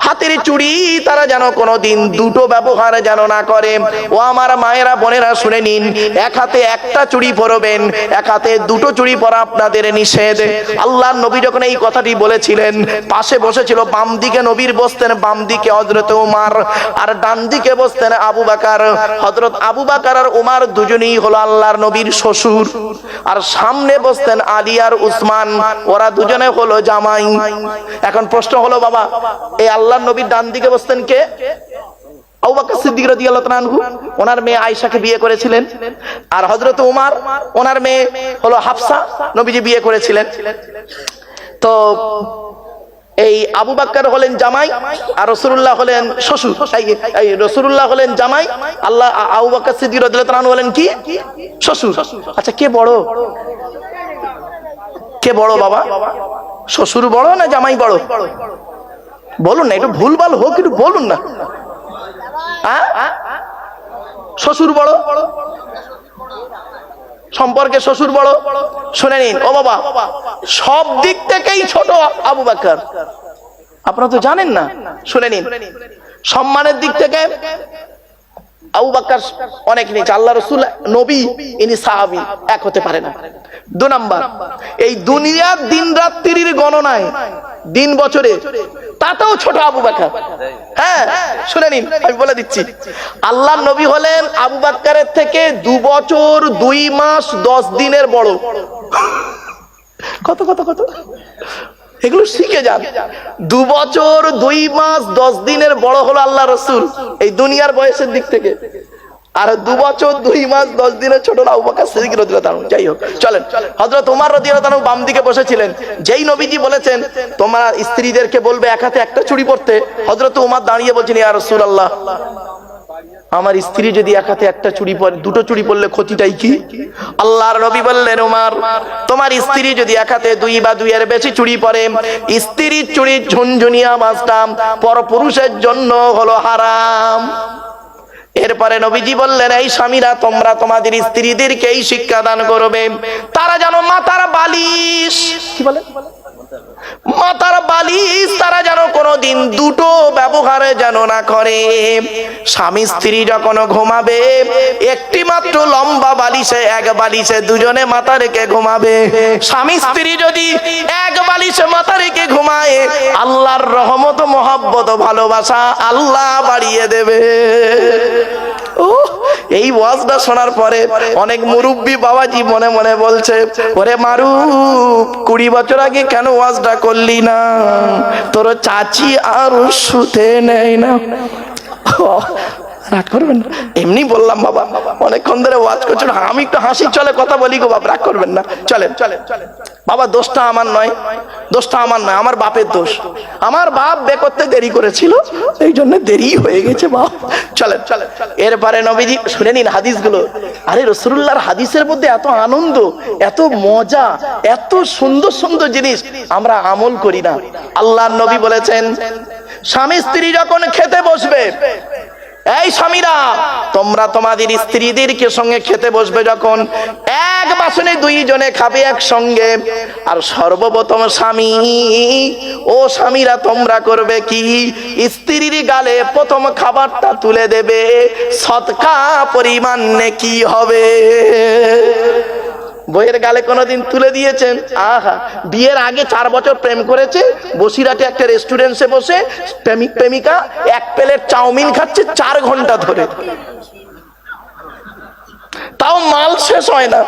হাতের চুড়ি তারা যেন কোনোদিন দুটো ব্যবহার যেন না করে। ও আমার মায়েরা বোনেরা শুনে নিন, এক হাতে একটা চুড়ি পরবেন, এক হাতে দুটো চুড়ি পরা আপনাদের নিষেধ। আল্লাহর নবী যখন এই কথাটি বলেছিলেন, পাশে বসেছিল, বাম দিকে নবীর বসতেন, বাম দিকে হযরত ওমর, আর ডান দিকে বসতেন আবু বকর। হযরত আবু বকর আর ওমর দুজনেই হলো আল্লাহর নবীর শ্বশুর, আর সামনে বসতেন আলী আর উসমান, ওরা দুজনে হলো জামাই। এখন প্রশ্ন হলো, বাবা এই আল্লাহর নবীর ডান দিকে বসতেন কে? আবু বকর সিদ্দিক রাদিয়াল্লাহু তাআলা আনহু, ওনার মেয়ে আয়েশাকে বিয়ে করেছিলেন। আর হযরত ওমর, ওনার মেয়ে হলো হাফসা, নবীজি বিয়ে করেছিলেন। তো এই আবু বকর হলেন জামাই আর রাসূলুল্লাহ হলেন শ্বশুর। এই রাসূলুল্লাহ হলেন জামাই, আল্লাহ আবু বকর সিদ্দিক রাদিয়াল্লাহু তাআলা আনহু হলেন কি? শ্বশুর। আচ্ছা, কে বড়? কে বড় বাবা? শ্বশুর বড় না জামাই বড়? বলুন না, একটু ভুলভাল হোক, একটু বলুন না। শ্বশুর বড়, সম্পর্কে শ্বশুর বড়। শুনে নিন ও বাবা, সব দিক থেকেই ছোট আবু বকর, আপনারা তো জানেন না। শুনে নিন, সম্মানের দিক থেকে আবু বকর অনেক নিচে, আল্লাহ রাসূল নবী, ইনি সাহাবী, এক হতে পারে না। 2 নাম্বার, এই দুনিয়ার দিন রাত্রির গণনায়, দিন বছরে, তাতেও ছোট আবু বকর। হ্যাঁ, শুনে নিন, আমি বলে দিচ্ছি, আল্লাহর নবী হলেন আবু বকরের থেকে 2 বছর 2 মাস 10 দিনের বড়। কত কত কত, এগুলো শিখে যান। 2 বছর 2 মাস 10 দিনের বড় হলো আল্লাহ রাসূল এই দুনিয়ার বয়সের দিক থেকে, আর 2 বছর 2 মাস 10 দিনের ছোট আবু বকর সিদ্দিক রাদিয়াল্লাহু তাআলা। যাই হোক, চলেন। হযরত ওমর রাদিয়াল্লাহু তাআলা বাম দিকে বসেছিলেন। যেই নবীজি বলেছেন তোমার স্ত্রীদেরকে বলবে এক হাতে একটা চুড়ি পরতে, হযরত ওমর দাঁড়িয়ে বলছেন, ইয়া রাসূলুল্লাহ, আমার স্ত্রী যদি এক হাতে একটা চুড়ি পরে, দুটো চুড়ি পরলে ক্ষতিটাই কি? আল্লাহর নবী বললেন, ওমর, তোমার স্ত্রী যদি এক হাতে 2 বা 2 এর বেশি চুড়ি পরে, স্ত্রীর চুড়ির ঝুনঝুনিয়া আওয়াজটা পরপুরুষের জন্য হলো হারাম। এরপরে নবীজি বললেন, এই স্বামীরা, তোমরা তোমাদের স্ত্রীদেরকে এই শিক্ষা দান করবে, তারা যেন মাথার বালিশ, কি বলে, মাথার বালিশ তারা যেন কোনোদিন দুটো ব্যবহারে যেন না করে। স্বামী স্ত্রী যখন ঘুমাবে, একটি মাত্র লম্বা বালিশে, এক বালিশে দুজনে মাথা রেখে ঘুমাবে। স্বামী স্ত্রী যদি এক বালিশে মাথা রেখে ঘুমায়, আল্লাহর রহমত, মহব্বত, ভালোবাসা আল্লাহ বাড়িয়ে দেবে। এই ওয়াজটা শোনার পরে অনেক মুরব্বী বাবাজি মনে মনে বলছে, ওরে মারুফ, 20 বছর আগে কেন ওয়াজটা করলি না? তোর চাচি আর শুতে নেই না। রাগ করবেন না, এমনি বললাম বাবা, অনেকক্ষণ ধরে ওয়াজ করছেন, আমি একটু হাসি চলে কথা বলি গো বাবা, রাগ করবেন না। চলেন চলেন বাবা, দোষটা আমার নয়, দোষটা আমার নয়, আমার বাপের দোষ। আমার বাপ বে করতে দেরি করেছিল, এই জন্য দেরি হয়ে গেছে বাপ। চলেন চলেন। এরপরে নবীজি, শুনে নিন হাদিসগুলো। আরে রাসূলুল্লাহর হাদিসের মধ্যে এত আনন্দ, এত মজা, এত সুন্দর সুন্দর জিনিস আমরা আমল করি না। আল্লাহর নবী বলেছেন, স্বামী স্ত্রী যখন খেতে বসবে, এই স্বামীরা, তোমরা তোমাদের স্ত্রীদেরকে সঙ্গে খেতে বসবে যখন, এক বাসনে 2 জনে খাবে একসঙ্গে। আর সর্বপ্রথম স্বামী, ও স্বামীরা, তোমরা করবে কি, স্ত্রীর গালে প্রথম খাবারটা তুলে দেবে, সদকা পরিমাণ নেকি হবে। বইয়ের গালে কোনোদিন তুলে দিয়েছেন? আহা, বিয়ের আগে 4 বছর প্রেম করেছে, বসিরহাটে একটা রেস্টুরেন্টে বসে প্রেমিক প্রেমিকা এক প্লেট চাউমিন খাচ্ছে 4 ঘন্টা ধরে, তাও মাল শেষ হয় না।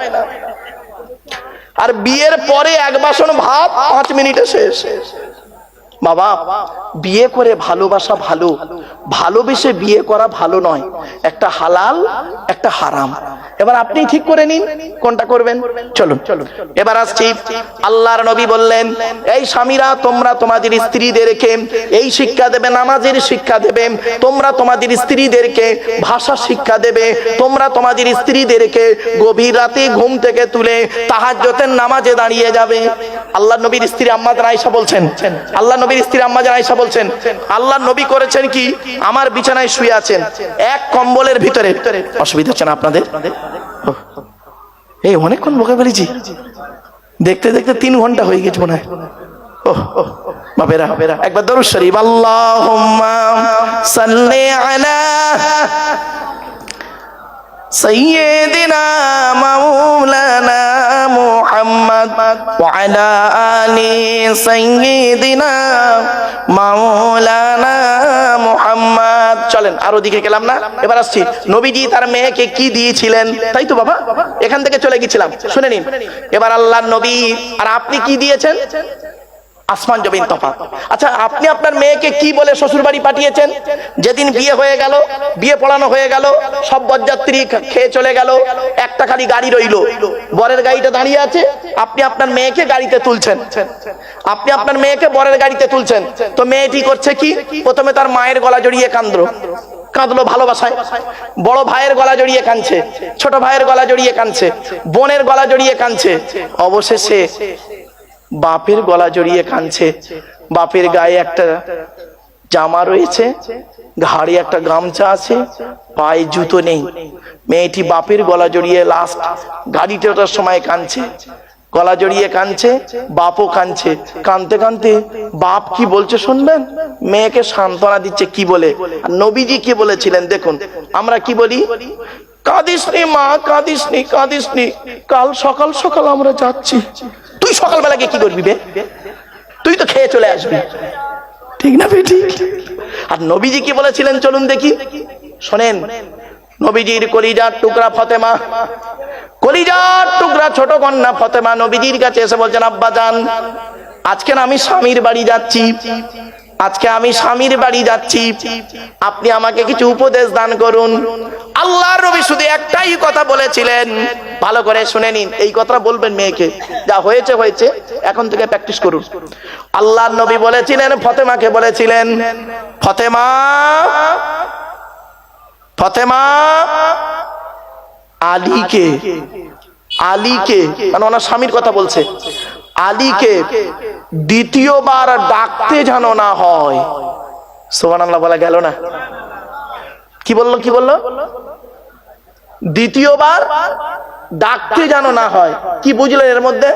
আর বিয়ের পরে 1 বাসন ভাত 5 মিনিটে শেষ। বাবা, বিয়ে করে ভালোবাসা ভালো, ভালোবেসে বিয়ে করা ভালো নয়। একটা হালাল, একটা হারাম। এবার আপনি ঠিক করে নিন কোনটা করবেন। চলুন এবার আসছি। আল্লাহর নবী বললেন, এই স্বামীরা, তোমরা তোমাদের স্ত্রীদেরকে এই শিক্ষা দেবে, নামাজের শিক্ষা দেবে, তোমরা তোমাদের স্ত্রীদেরকে ভাষা শিক্ষা দেবে, তোমরা তোমাদের স্ত্রীদেরকে গভীর রাতে ঘুম থেকে তুলে তাহাজ্জুদের নামাজে দাঁড়িয়ে যাবে। আল্লাহর নবীর স্ত্রী আম্মা জান আয়েশা বলছেন, আল্লাহ নবীর স্ত্রী আম্মা জান আয়েশা বলছেন, আল্লাহর নবী করেছেন কি, আমার বিছানায় শুয়ে আছেন, এক কম্বলের ভিতরে। অসুবিধা হচ্ছে না আপনাদের? এই অনেকক্ষণ বকে ফেলেছি, দেখতে দেখতে 3 ঘন্টা হয়ে গেছে মনে হয়। বাবেরা একবার দরুদ শরীফ, আল্লাহুম্মা সাল্লি আলা সাইয়্যিদিনা মাওলানা মুহাম্মদ ওয়া আলা আলি সাইয়্যিদিনা মাওলানা মুহাম্মদ। চলেন আর ওদিকে গেলাম না, এবার আসছি নবীজি তার মেয়েকে কি দিয়েছিলেন, তাই তো বাবা, এখান থেকে চলে গেছিলাম, শুনে নিন। এবার আল্লাহর নবী আর আপনি কি দিয়েছেন? আসমান জমিন তফাৎ। আচ্ছা, আপনি আপনার মেয়েকে কি বলে শ্বশুর বাড়ি পাঠিয়েছেন? যেদিন বিয়ে হয়ে গেল, বিয়ে পড়ানো হয়ে গেল, সব বরযাত্রী খেয়ে চলে গেল, একটা খালি গাড়ি রইল, বরের গাড়িটা দাঁড়িয়ে আছে, আপনি আপনার মেয়েকে গাড়িতে তুলছেন, আপনি আপনার মেয়েকে বরের গাড়িতে তুলছেন। তো মেয়েটি করছে কি? প্রথমে তার মায়ের গলা জড়িয়ে কাঁদলো ভালোবাসায়, বড় ভাইয়ের গলা জড়িয়ে কাঁদছে, ছোট ভাইয়ের গলা জড়িয়ে কাঁদছে, বোনের গলা জড়িয়ে কাঁদছে, অবশেষে বাপের গলা জড়িয়ে কাঁদছে। বাপের গায়ে একটা জামা রয়েছে, ঘাড়ে একটা গামছা আছে, পায়ে জুতো নেই। মেয়েটি বাপের গলা জড়িয়ে লাস্ট গাড়িতে ওঠার সময় কাঁদছে, গলা জড়িয়ে কাঁদছে, বাপও কাঁদছে। কাঁদতে কাঁদতে বাপ কি বলছে শুনবেন? মেয়েকে সান্ত্বনা দিচ্ছে কি বলে? আর নবীজি কি বলেছিলেন দেখুন। আমরা কি বলি? কাঁদিস নি মা, কাঁদিস নি, কাঁদিস নি, কাল সকাল সকাল আমরা যাচ্ছি। তুই সকালবেলা গিয়ে কি করবি বে? তুই তো খেয়ে চলে আসবি, ঠিক না বেটি? আর নবীজি কি বলেছিলেন চলুন দেখি, শোনেন। নবীজির কলিজার টুকরা ফতেমা, কলিজার টুকরা ছোট কন্যা ফতেমা নবীজির কাছে এসে বলছেন, আব্বা জান, আজকে আমি স্বামীর বাড়ি যাচ্ছি, আজকে আমি স্বামীর বাড়ি যাচ্ছি, আপনি আমাকে কিছু উপদেশ দান করুন। আল্লাহর নবী শুধু একটাই কথা বলেছিলেন, ভালো করে শুনে নিন, এই কথা বলবেন মেয়েকে, যা হয়েছে হয়েছে, এখন থেকে প্র্যাকটিস করুন। আল্লাহর নবী বলেছিলেন, ফতেমাকে বলেছিলেন, ফতেমা, ফতেমা, আলীকে, আলীকে, মানে ওনার স্বামীর কথা বলছে, আলীকে দ্বিতীয়বার ডাকতে যেন না হয়। সুবহানাল্লাহ বলা গেল না? কি বললো? কি বললো? দ্বিতীয়বার ডাকতে যেন না হয়। কি বুঝলেন এর মধ্যে?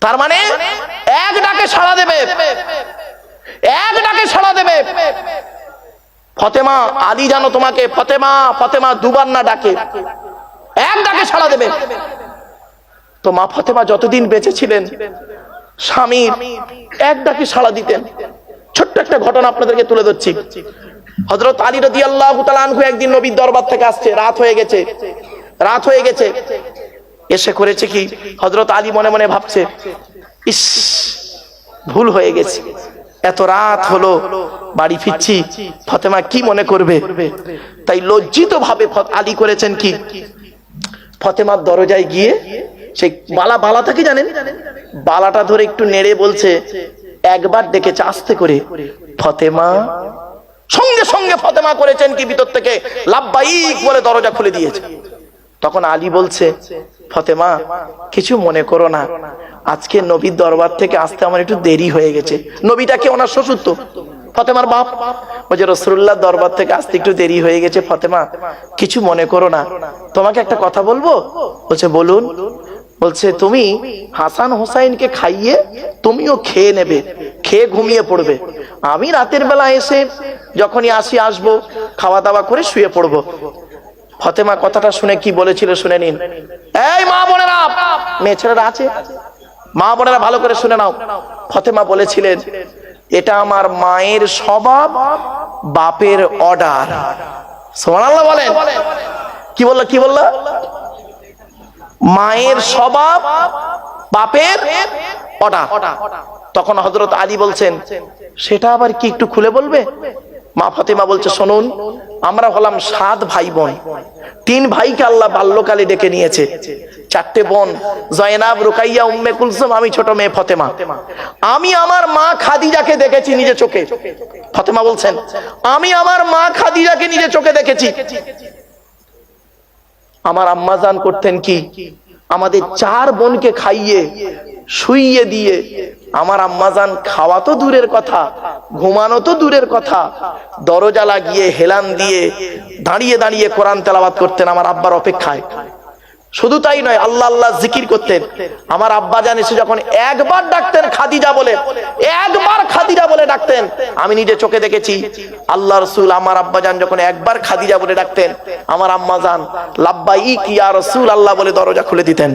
তার মানে এক ডাকে সাড়া দেবে, এক ডাকে সাড়া দেবে। ফতেমা, আলী যেন তোমাকে ফতেমা ফতেমা দুবার না ডাকে, এক ডাকে সাড়া দেবে। তো মা ফতেমা যতদিন বেঁচে ছিলেন স্বামীর এক ডাকে সাড়া দিতেন। ছোট্ট একটা ঘটনা আপনাদেরকে তুলে ধরছি। হযরত আলী রাদিয়াল্লাহু তাআলা আনহু একদিন নবীর দরবার থেকে আসছে, রাত হয়ে গেছে, রাত হয়ে গেছে। এসে করেছে কি, হযরত আলী মনে মনে ভাবছে, ইস ভুল হয়ে গেছে, এত রাত হলো, বাড়ি ফিরছি, ফতেমা কি মনে করবে? তাই লজ্জিত ভাবে আলী করেছেন কি, ফতেমার দরজায় গিয়ে সেই বালা থাকে জানেন, বালাটা ধরে একটু নেড়ে বলছে, একবার ডেকেছে আস্তে করে, ফতেমা। সঙ্গে সঙ্গে ফতেমা করেছেন কি, ভিতর থেকে লাব্বাইক বলে দরজা খুলে দিয়েছে। তখন আলী বলছে, ফতেমা কিছু মনে করো না, আজকে নবীর দরবার থেকে আসতে আমার একটু দেরি হয়ে গেছে। নবীটাকে ওনার শ্বশুর তো, ফতেমার বাপ, বলছে রাসূলুল্লাহ দরবার থেকে আসতে একটু দেরি হয়ে গেছে, ফতেমা কিছু মনে করো না, তোমাকে একটা কথা বলবো। বলছে বলুন। বলছে তুমি হাসান হোসাইনকে খাইয়ে তুমিও খেয়ে নেবে, খেয়ে ঘুমিয়ে পড়বে, আমি রাতের বেলা এসে যখনই আসবো, খাওয়া দাওয়া করে শুয়ে পড়বো। ফতেমা কথাটা শুনে কি বলেছিল শুনে নিন। এই মা বোনেরা, মেয়ে ছেলেরা আছে, মা বোনেরা ভালো করে শুনে নাও। ফতেমা বলেছিলেন, এটা আমার মায়ের স্বভাব, বাপের অর্ডার। সুবহানাল্লাহ বলেন। কি বললো? কি বললো? মায়ের স্বভাব, বাপের অর্ডার। তখন হযরত আলী বলছেন, সেটা আবার কি, একটু খুলে বলবে? মা ফাতেমা বলছে, শুনুন, আমরা হলাম 7 ভাই বোন, 3 ভাইকে আল্লাহ বাল্যকালে ডেকে নিয়েছে, 4টে বোন, জয়নাব, রুকাইয়া, উম্মে কুলসুম, আমি ছোট মেয়ে ফতেমা। আমি আমার মা খাদিজাকে দেখেছি নিজে চোখে। ফতেমা বলছেন, আমি আমার মা খাদিজাকে নিজে চোখে দেখেছি। আমার আম্মাজান করতেন কি, আমাদের 4 বোনকে খাইয়ে শুইয়ে দিয়ে, আমার আম্মাজান খাওয়া তো দূরের কথা, ঘুমানো তো দূরের কথা, দরজা লাগিয়ে হেলান দিয়ে দাঁড়িয়ে দাঁড়িয়ে কোরআন তেলাওয়াত করতেন আমার আব্বার অপেক্ষায়। শুধু তাই নয়, আল্লাহ আল্লাহ জিকির করতেন। আমার আব্বাজান এসে যখন একবার ডাকতেন খাদিজা বলে, একবার খাদিজা বলে ডাকতেন, আমি নিজে চোখে দেখেছি আল্লাহ রাসূল আমার আব্বাজান যখন একবার খাদিজা বলে ডাকতেন, আমার আম্মাজান লাব্বাইক ইয়া রাসূল আল্লাহ বলে দরজা খুলে দিতেন।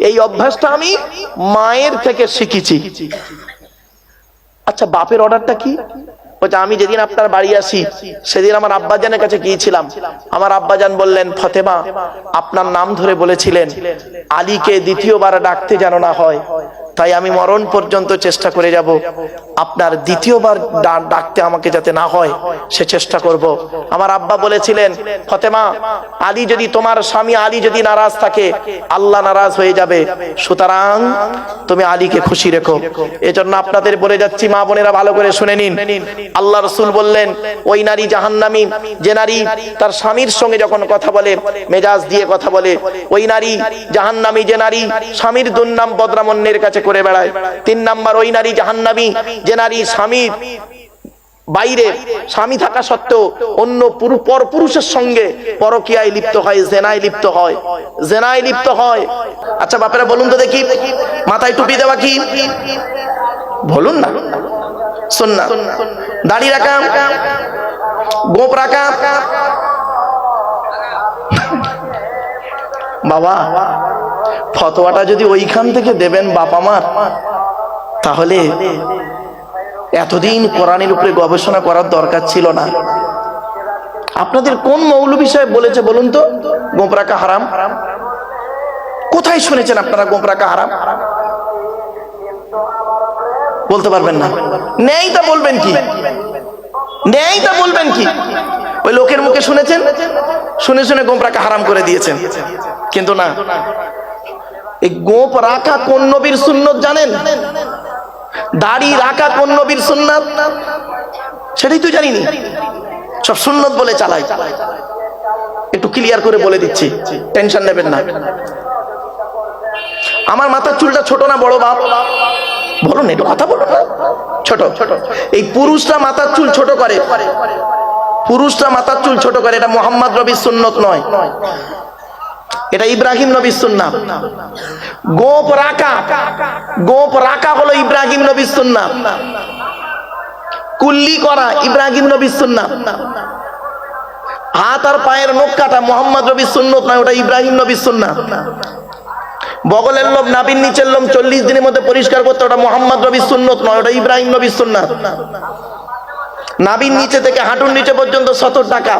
এই অভ্যাসটা আমি মায়ের থেকে শিখেছি। আচ্ছা, বাপের অর্ডারটা কি? বলছে আমি যেদিন আপনার বাড়ি আসি সেদিন আমার আব্বাজানের কাছে গিয়েছিলাম, আমার আব্বাজান বললেন ফাতেমা আপনার নাম ধরে বলেছিলেন আলীকে দ্বিতীয়বার ডাকতে যেন না হয়, তাই আমি মরণ পর্যন্ত চেষ্টা করে যাব আপনার দ্বিতীয়বার ডাকতে আমাকে যাতে না হয় সে চেষ্টা করব। আমার আব্বা বলেছিলেন ফাতেমা আলী যদি, তোমার স্বামী আলী যদি নারাজ থাকে আল্লাহ নারাজ হয়ে যাবে, সুতরাং তুমি আলীকে খুশি রেখো। এজন্য আপনাদের বলে যাচ্ছি মা বোনেরা ভালো করে শুনে নিন, আল্লাহ রাসূল বললেন ওই নারী জাহান্নামী যে নারী তার স্বামীর সঙ্গে যখন কথা বলে মেজাজ দিয়ে কথা বলে, ওই নারী জাহান্নামী যে নারী স্বামীর দুর্নাম বদনাম অন্যের কাছে করে বেড়ায়। 3 নাম্বার, ওই নারী জাহান্নামী যে নারী স্বামীর বাইরে স্বামী থাকা সত্ত্বেও অন্য পুরুষের সঙ্গে পরকীয়ায় লিপ্ত হয়, জেনায় লিপ্ত হয়, জেনায় লিপ্ত হয়। আচ্ছা বাপেরা বলুন তো দেখি, মাথায় টুপি দেওয়া কি? বলুন না। সুন্নাত। দাড়ি রাখা, গোঁফ রাখা। বাবা ফতোয়াটা যদি ওইখান থেকে দেবেন বাপ আমার, তাহলে এতদিন কোরআনের উপরে গবেষণা করার দরকার ছিল না। আপনাদের কোন মৌলবী সাহেব বলেছে বলুন তো গোঁফ রাখা হারাম? কোথায় শুনেছেন আপনারা গোঁফ রাখা হারাম? বলতে পারবেন না? নেই তা বলবেন কি? নেই তা বলবেন কি? ওই লোকের মুখে শুনেছেন, শুনে শুনে গোঁফ রাখা হারাম করে দিয়েছেন। কিন্তু না, এই গোঁফ রাখা কোন নবীর সুন্নত জানেন? দাড়ি রাখা কোন নবীর সুন্নাত সেটাই তো জানিনি, সব সুন্নত বলে চালাই। একটু ক্লিয়ার করে বলে দিচ্ছি, টেনশন নেবেন না। আমার মাথার চুলটা ছোট না বড় বাপ? বলুন, একটু কথা বলুন না। ছোট। এই পুরুষরা মাথার চুল ছোট করে, পুরুষরা মাথার চুল ছোট করে, এটা মুহাম্মদ নবীর সুন্নত নয়, এটা ইব্রাহিম নবীর সুন্নাত। গোঁফ রাখা, গোঁফ রাখা হলো ইব্রাহিম নবীর সুন্নাত। কুল্লি করা ইব্রাহিম নবীর সুন্নাত। হাত আর পায়ের নখ কাটা মুহাম্মদ নবীর সুন্নত নয়, ওটা ইব্রাহিম নবীর সুন্নাত। বগলের লোম নাভির নিচের লোম 40 দিনের মধ্যে পরিষ্কার করতে, ওটা মুহাম্মদ নবীর সুন্নত নয়, ওটা ইব্রাহিম নবীর সুন্নাত। নাভির নিচে থেকে হাঁটুর নিচে পর্যন্ত 70 টাকা,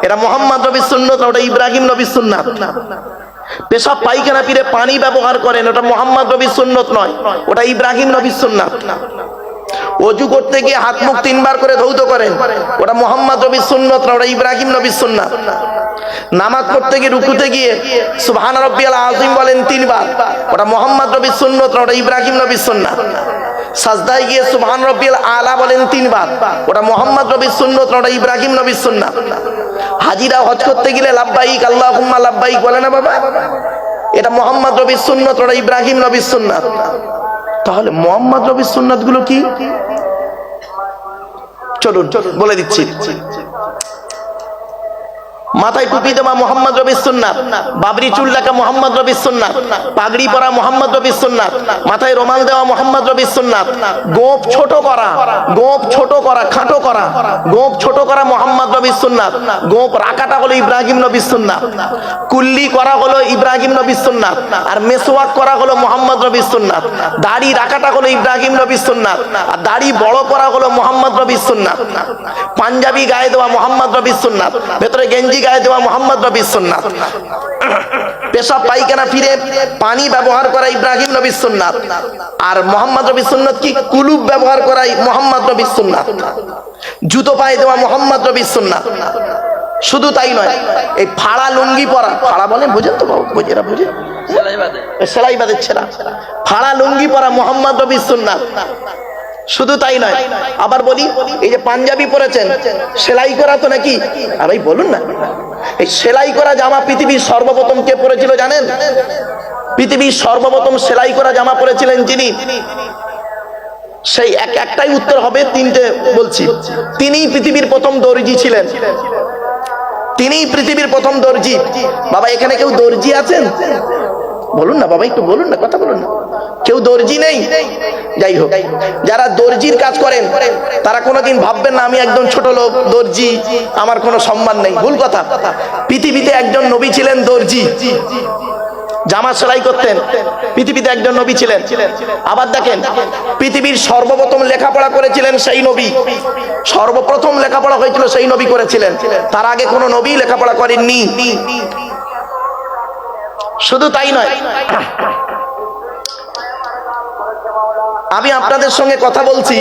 এটা মুহাম্মদ নবীর সুন্নত, ওটা ইব্রাহিম নবীর সুন্নাত। পেশাব পায়খানা ফিরে পানি ব্যবহার করেন, ওটা মুহাম্মদ নবীর সুন্নত নয়, ওটা ইব্রাহিম নবীর সুন্নাত। ওযু করতে গিয়ে হাত মুখ 3 বার করে ধৌত করেন, ওটা মুহাম্মদ নবীর সুন্নত না, ওটা ইব্রাহিম নবীর সুন্নাত। নামাজ পড়তে গিয়ে রুকুতে গিয়ে সুবহান রাব্বিয়াল আযীম বলেন 3 বার, ওটা মুহাম্মদ নবীর সুন্নত না, ওটা ইব্রাহিম নবীর সুন্নাত। সাজদায় গিয়ে সুবহান রাব্বিয়াল আলা বলেন 3 বার, ওটা মুহাম্মদ নবীর সুন্নত না, ওটা ইব্রাহিম নবীর সুন্নাত। হাজিরা হজ করতে গেলে লাব্বাইক আল্লাহুম্মা লাব্বাইক বলে না বাবা, এটা মুহাম্মদ নবীর সুন্নত, ওটা ইব্রাহিম নবীর সুন্নাত। তাহলে মুহাম্মদ নবীর সুন্নাত গুলো কি? চলুন বলে দিচ্ছি। মাথায় টুপি দেওয়া মুহাম্মদ নবীর সুন্নাত, বাবরি চুল রাখা মুহাম্মদ নবীর সুন্নাত, পাগড়ি পরা মুহাম্মদ নবীর সুন্নাত, মাথায় রুমাল দেওয়া মুহাম্মদ নবীর সুন্নাত, গোঁফ ছোট করা, গোঁফ ছোট করা, খাটো করা, গোঁফ ছোট করা মুহাম্মদ নবীর সুন্নাত। গোঁফ রাখাটা হলো ইব্রাহিম নবীর সুন্নাত। কুল্লি করা হলো ইব্রাহিম নবীর সুন্নাত, আর মেসওয়াক করা হলো মুহাম্মদ নবীর সুন্নাত। দাড়ি রাখাটা হলো ইব্রাহিম নবীর সুন্নাত, আর দাড়ি বড় করা হলো মুহাম্মদ নবীর সুন্নাত। পাঞ্জাবি গায়ে দেওয়া মুহাম্মদ নবীর সুন্নাত, ভেতরে গেঞ্জি গায়ে দেওয়া মুহাম্মদ নবীর সুন্নাত। পেশাব পায়খানা ফিরে পানি ব্যবহার করা ইব্রাহিম নবীর সুন্নাত। আর মুহাম্মদ নবীর সুন্নাত কি? কুলুব ব্যবহার করাই মুহাম্মদ নবীর সুন্নাত। জুতো পায়ে দেওয়া মুহাম্মদ নবীর সুন্নাত। শুধু তাই নয়, এই ফাড়া লুঙ্গি পরা, ফাড়া বলে বুঝেন তো বাবু, বুঝেরা বুঝে সেলাই বাঁধের ছেলা, ফাড়া লুঙ্গি পরা মুহাম্মদ নবীর সুন্নাত। শুধু তাই নয়, আবার বলি, এই যে পাঞ্জাবি পরেছেন সেলাই করা তো নাকি? আর ভাই বলুন না, এই সেলাই করা জামা পৃথিবীর সর্বপ্রথম কে পরেছিল জানেন? পৃথিবীর সর্বপ্রথম সেলাই করা জামা পরেছিলেন যিনি, সেই একটাই উত্তর হবে, 3টে বলছি। তিনিই পৃথিবীর প্রথম দর্জি ছিলেন। তিনিই পৃথিবীর প্রথম দর্জি। বাবা এখানে কেউ দর্জি আছেন? বলুন না বাবা, একটু বলুন না, কথা বলুন না। কেউ দর্জি নেই? যাই হোক, যারা দর্জির কাজ করেন তারা কোনোদিন ভাববেন না আমি একদম ছোট লোক, দর্জি, আমার কোনো সম্মান নেই। ভুল কথা। পৃথিবীতে একজন নবী ছিলেন দর্জি, জামা সেলাই করতেন। পৃথিবীতে একজন নবী ছিলেন। আবার দেখেন, পৃথিবীর সর্বপ্রথম লেখাপড়া করেছিলেন সেই নবী। সর্বপ্রথম লেখাপড়া হয়েছিল সেই নবী করেছিলেন, তার আগে কোনো নবী লেখাপড়া করেননি। শুধু তাই নয়, আমি আপনাদের সঙ্গে কথা বলছি,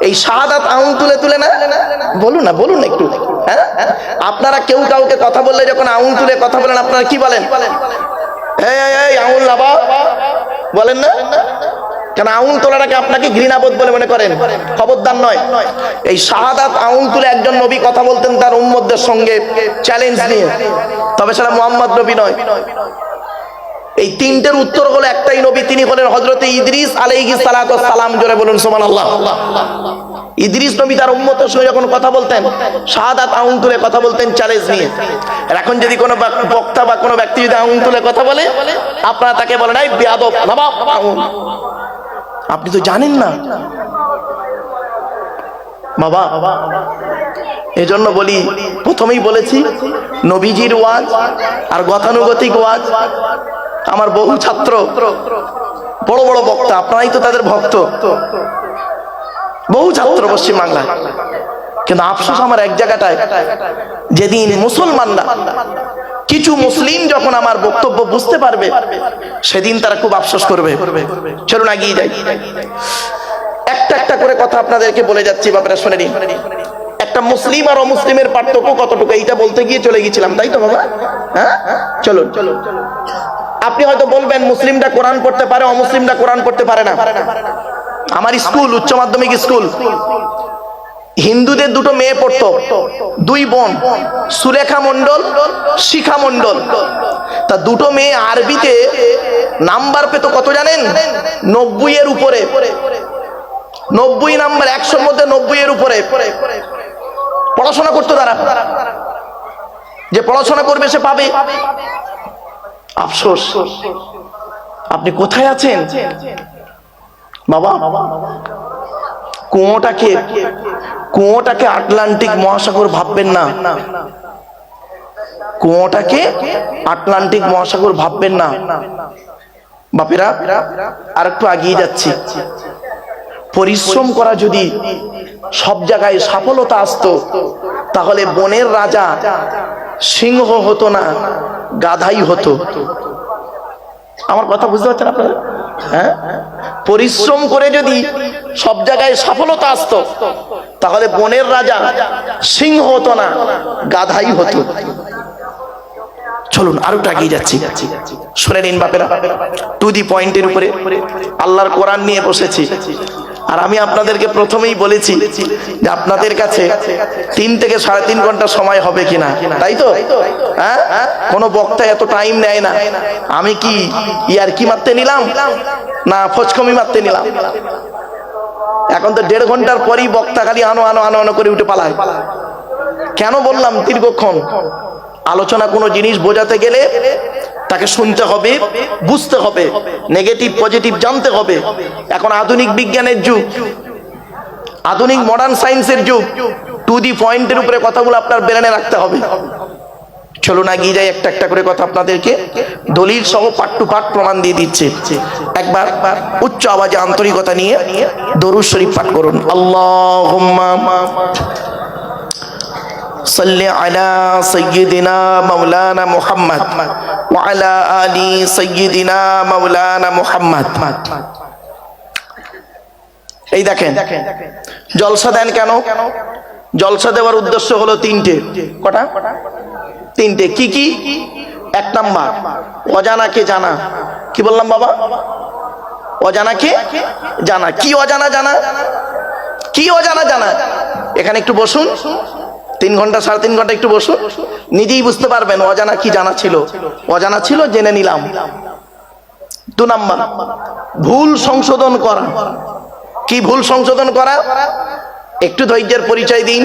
এই শাহাদাত আঙুল তুলে তুলে না, বলুন না, বলুন না একটু। হ্যাঁ, আপনারা কেউ কাউকে কথা বললে যখন আঙুল তুলে কথা বলেন, আপনারা কি বলেন? এই আঙুল নাবা বলেন না কেন? আঙুল তোলাটাকে আপনাকে ঘৃণাবোধ বলে মনে করেন? খবরদার নয়। এই শাহাদাত আঙুল তুলে একজন নবী কথা বলতেন তার উম্মতদের সঙ্গে চ্যালেঞ্জ নিয়ে, তবে সেটা মুহাম্মদ নবী নয়। এই তিনটের উত্তর হলো একটাই নবী, তিনি হলেন হযরত ইদ্রিস আলাইহিস সালাতু ওয়াস সালাম। জোরে বলুন সুবহানাল্লাহ। ইদ্রিস নবী তার উম্মতের সঙ্গে যখন কথা বলতেন, শাহাদাত আঙুল তুলে কথা বলতেন চ্যালেঞ্জ নিয়ে। আর এখন যদি কোনো বক্তা বা কোনো ব্যক্তি যদি আঙুল তুলে কথা বলে, আপনারা তাকে বলেন এই বেয়াদব, নবাব আঙুল। আপনি তো জানেন না বাবা। এজন্য বলি, প্রথমেই বলেছি, নবীজির ওয়াজ আর গতানুগতিক ওয়াজ। আমার বহু ছাত্র, বড় বড় বক্তা, আপনারাই তো তাদের ভক্ত, বহু ছাত্র পশ্চিমবাংলায়। কিন্তু আফসোস আমার এক জায়গাটায়, যেদিন মুসলমানরা, কিছু মুসলিম যখন আমার বক্তব্য বুঝতে পারবে, সেদিন তারা খুব আফসোস করবে। চলুন এগিয়ে যাই। একটা একটা করে কথা আপনাদেরকে বলে যাচ্ছি, বাবারা শুনে নিন। একটা মুসলিম আর অমুসলিমের পার্থক্য কতটুকু, এইটা বলতে গিয়ে চলে গেছিলাম, তাই তো বাবা? হ্যাঁ, চলুন। আপনি হয়তো বলবেন মুসলিমটা কোরআন পড়তে পারে, অমুসলিমটা কোরআন পড়তে পারে না। আমার স্কুল, উচ্চ মাধ্যমিক স্কুল, হিন্দুদের দুটো মেয়ে পড়তো, দুই বোন, সুলেখা মন্ডল, শিখা মন্ডল। তা দুটো মেয়ে আরবিতে নাম্বার পেত কত জানেন? 90 এর উপরে। 90 নাম্বার, 100-র মধ্যে 90 এর উপরে পড়াশোনা করতো তারা। যে পড়াশোনা করবে সে পাবে। আফসোস, আপনি কোথায় আছেন বাবা? কুয়োটাকে আটলান্টিক মহাসাগর ভাববেন না। কুয়োটাকে আটলান্টিক মহাসাগর ভাববেন না বাপেরা। আর একটু এগিয়ে যাচ্ছি। পরিশ্রম করা যদি সব জায়গায় সফলতা আসতো, তাহলে বনের রাজা সিংহ হতো না, গাধাই হতো। আমার কথা বুঝতে পারছেন আপনারা? হ্যাঁ, পরিশ্রম করে যদি সব জায়গায় সফলতা আসতো, তাহলে বনের রাজা সিংহ হতো না, গাধাই হতো। চলুন আরো এগিয়ে যাচ্ছি। শুনে নিন বাপেরা, টু দি পয়েন্টের উপরে আল্লাহর কোরআন নিয়ে বসেছি। আর আমি আপনাদেরকে প্রথমেই বলেছি যে আপনাদের কাছে 3 থেকে 3.5 ঘন্টা সময় হবে কিনা, তাই তো? হ্যাঁ, কোনো বক্তা এত টাইম নেয় না। আমি কি ইয়ারকি মারতে নিলাম না ফচকমি মারতে নিলাম? এখন তো 1.5 ঘন্টার পরই বক্তা খালি আনো আনো আনো আনো করে উঠে পালায়। কেন বললাম দীর্ঘক্ষণ? আলোচনা কোনো জিনিস বোঝাতে গেলে তাকে শুনতে হবে, বুঝতে হবে, নেগেটিভ পজিটিভ জানতে হবে। এখন আধুনিক বিজ্ঞানের যুগ, আধুনিক মডার্ন সায়েন্সের যুগ। টু দি পয়েন্টের উপরে কথাগুলো আপনার ব্রেনে রাখতে হবে। চলুন এগিয়ে যাই। একটা একটা করে কথা আপনাদেরকে দলিল সহ পাঠ টু পাঠ প্রমাণ দিয়ে দিচ্ছে। একবার উচ্চ আওয়াজে আন্তরিকতা নিয়ে দরুদ শরীফ পাঠ করুন। আল্লাহুম্মা صل على سيدنا مولانا محمد وعلى آل سيدنا مولانا محمد। এই দেখেন, জলসা দেন কেন? জলসা দেওয়ার উদ্দেশ্য হলো 3টে। কটা? 3টে। কি কি? 1 নাম্বার, অজানাকে জানা। কি বললাম বাবা? অজানাকে জানা। কি অজানা জানা? কি অজানা জানা? এখানে একটু বসুন, 3 ঘন্টা 3.5 ঘন্টা একটু বসুন, নিজেই বুঝতে পারবেন অজানা কি জানা ছিল। অজানা ছিল, জেনে নিলাম। 2 নাম্বার, ভুল সংশোধন করা। কি ভুল সংশোধন করা? একটু ধৈর্যের পরিচয় দিন,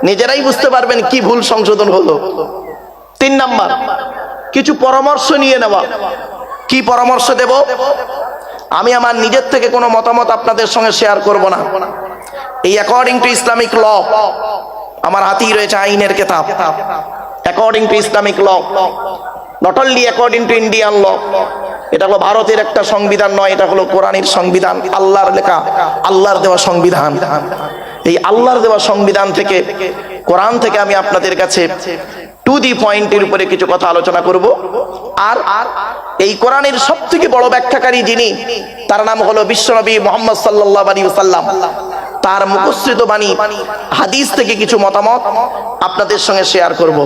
নিজেরাই বুঝতে পারবেন কি ভুল সংশোধন হলো। 3 নাম্বার, কিছু পরামর্শ নিয়ে নেওয়া। কি পরামর্শ দেব? আমি আমার নিজের থেকে কোনো মতামত আপনাদের সঙ্গে শেয়ার করব না। এই অ্যাকর্ডিং টু ইসলামিক ল, আমার হাতেই রয়েছে আইনের কিতাব। According to Islamic law, not only according to Indian law, এটা হলো ভারতের একটা সংবিধান নয়, এটা হলো কোরআনের সংবিধান, আল্লাহর লেখা, আল্লাহর দেওয়া সংবিধান। এই আল্লাহর দেওয়া সংবিধান থেকে, কোরআন থেকে আমি আপনাদের কাছে টু দি পয়েন্টের উপরে কিছু কথা আলোচনা করব। আর এই কোরআনের সবথেকে বড় ব্যাখ্যাকারী যিনি, তার নাম হলো বিশ্বনবী মুহাম্মদ সাল্লাল্লাহু আলাইহি ওয়াসাল্লাম। তার মুখস্থিত বাণী হাদিস থেকে কিছু মতামত আপনাদের সঙ্গে শেয়ার করব।